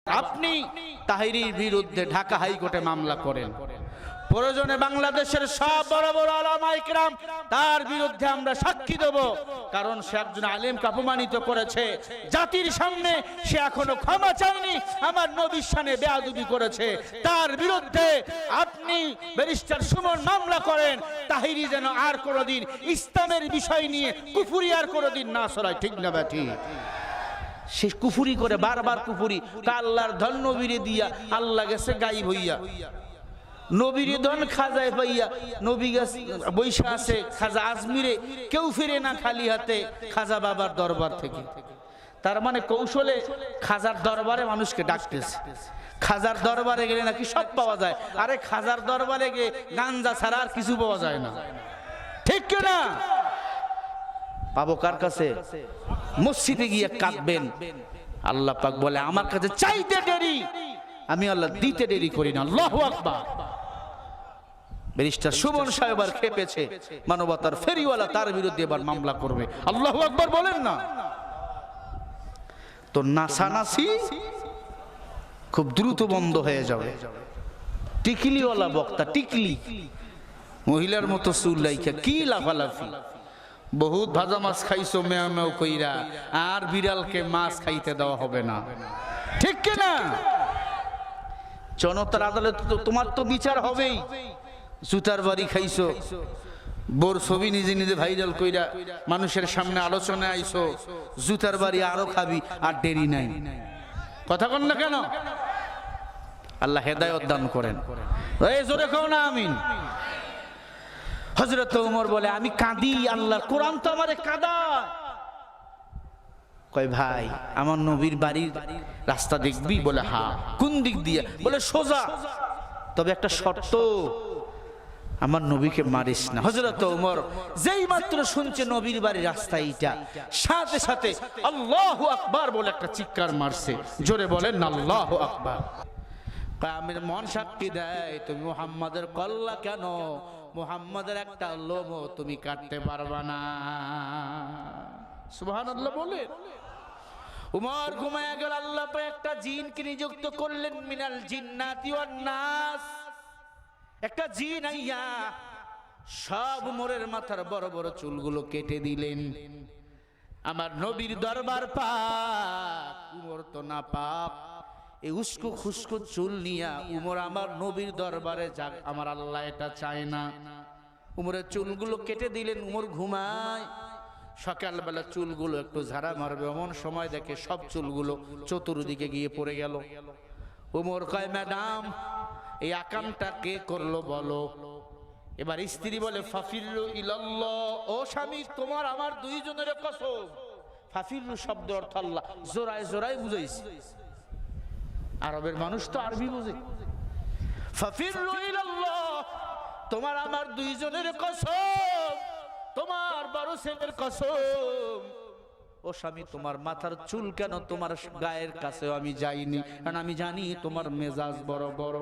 আপনি তাহিরির বিরুদ্ধে ঢাকা হাইকোর্টে মামলা করেন, প্রয়োজনে বাংলাদেশের সব বড় বড় উলামা ইকরাম তার বিরুদ্ধে আমরা সাক্ষী দেব, কারণ সে একজন আলেমকে অপমানিত করেছে, জাতির সামনে সে এখনো ক্ষমা চায়নি, আমার নবীর শানে বেয়াদবি করেছে, তার বিরুদ্ধে আপনি ব্যারিস্টার সুমন মামলা করেন, তাহিরি যেন আর কোনোদিন ইসলামের বিষয় নিয়ে কুফরি আর কোনোদিন না ছড়ায়। ঠিক না ব্যাঠি? সে কুফুরি করে, বারবার কুফুরি, আল্লাহর ধন নবীরে দিয়া আল্লাহ গেছে গায়েব হইয়া, নবীর ধন খাজায় পাইয়া নবী গেছে বৈশা আছে খাজা আজমিরে, কেউ ফিরে না খালি হাতে খাজা বাবার দরবার থেকে। তার মানে কৌশলে খাজার দরবারে মানুষকে ডাকতেছে, খাজার দরবারে গেলে নাকি সব পাওয়া যায়। আরে খাজার দরবারে গিয়ে গাঞ্জা ছাড়া আর কিছু পাওয়া যায় না, ঠিক কিনা? পাবো কার কাছে? মসজিদে গিয়ে কাঁদবেন, আল্লাহ পাক বলে আমার কাছে চাইতে দেরি, আমি আল্লাহ দিতে দেরি করি না। আল্লাহু আকবার। ব্যারিস্টার সুমন সাহেব আর খেপেছে, মানবতার ফেরিওয়ালা তার বিরুদ্ধে এবার মামলা করবে। আল্লাহু আকবার বলেন না? তো নাসানাসি খুব দ্রুত বন্ধ হয়ে যাবে। টিকলিওয়ালা বক্তা, টিকলি মহিলার মতো চুল লাইকা কি লাফালাফি, বহুত ভাজা মাছ খাইছো মেও মেও কইরা, আর বিড়ালকে মাছ খাইতে দেওয়া হবে না, ঠিক কিনা? জনতার আদালতে তো তোমার তো বিচার হবেই। জুতার বাড়ি খাইছো, বোর ছবি নিজে নিজে ভাইরাল কইরা মানুষের সামনে আলোচনায় আইছো, জুতার বাড়ি আরো খাবি, আর দেরি নাই। কথা বল না কেন? আল্লাহ হেদায়েত দান করেন। এই জোরে কও না আমিন। হযরত ওমর বলে আমি কাঁদি, আল্লাহর কোরআন তো আমারে কাঁদায়। কয় ভাই আমার নবীর বাড়ির রাস্তা দেখবি? বলে হ্যাঁ। কোন দিক দিয়ে? বলে সোজা, তবে একটা শর্ত, আমার নবীকে মারিস না। হযরত ওমর যেই মাত্র শুনছে নবীর বাড়ির রাস্তা এইটা, সাথে সাথে আল্লাহু আকবার বলে একটা চিৎকার মারছে। জোরে বলেন না আল্লাহু আকবার। আমির মন সাক্ষী দেয়, তুমি মুহাম্মাদের কল্লা কেন? মুহাম্মাদের একটা লোমও তুমি কাটতে পারবা না। সুবহানাল্লাহ বলে উমর ঘুমায়া গেল, আল্লাহ পাক একটা জিনকে নিযুক্ত করলেন, মিনাল জিন্নাতি ওয়ান নাস। একটা জিন আইয়া সব উমরের মাথার বড় বড় চুলগুলো কেটে দিলেন। আমার নবীর দরবার পাক, উমর তো না পাক, এই উস্কো খুস্কো চুল নিয়া উমর আমার নবীর দরবারে যাক, আমার আল্লাহ এটা চায় না। উমরের চুলগুলো কেটে দিলেন, উমর ঘুমায়। সকালবেলা চুলগুলো একটু ঝাড়া মারবে, এমন সময় দেখে সব চুলগুলো চতুর্দিকে গিয়ে পড়ে গেল। উমর কয় ম্যাডাম এই আকামটা কে করলো বলো? এবার স্ত্রী বলে ফাফিরু ইলাল্লাহ, ও স্বামী তোমার আমার দুইজনের কসম। ফাফিরু শব্দ অর্থ আল্লাহ, জোরায় জোরায় বুঝাইছি, আরবের মানুষ তো আরবি বুঝে। ফাফিরু ইলাল্লাহ, তোমার আমার দুইজনের কসম, তোমার বড় ছেলের কসম। ও স্বামী তোমার মাথার চুল কেন তোমার গায়ের কাছেও আমি যাইনি, কারণ আমি জানি তোমার মেজাজ বড় বড়।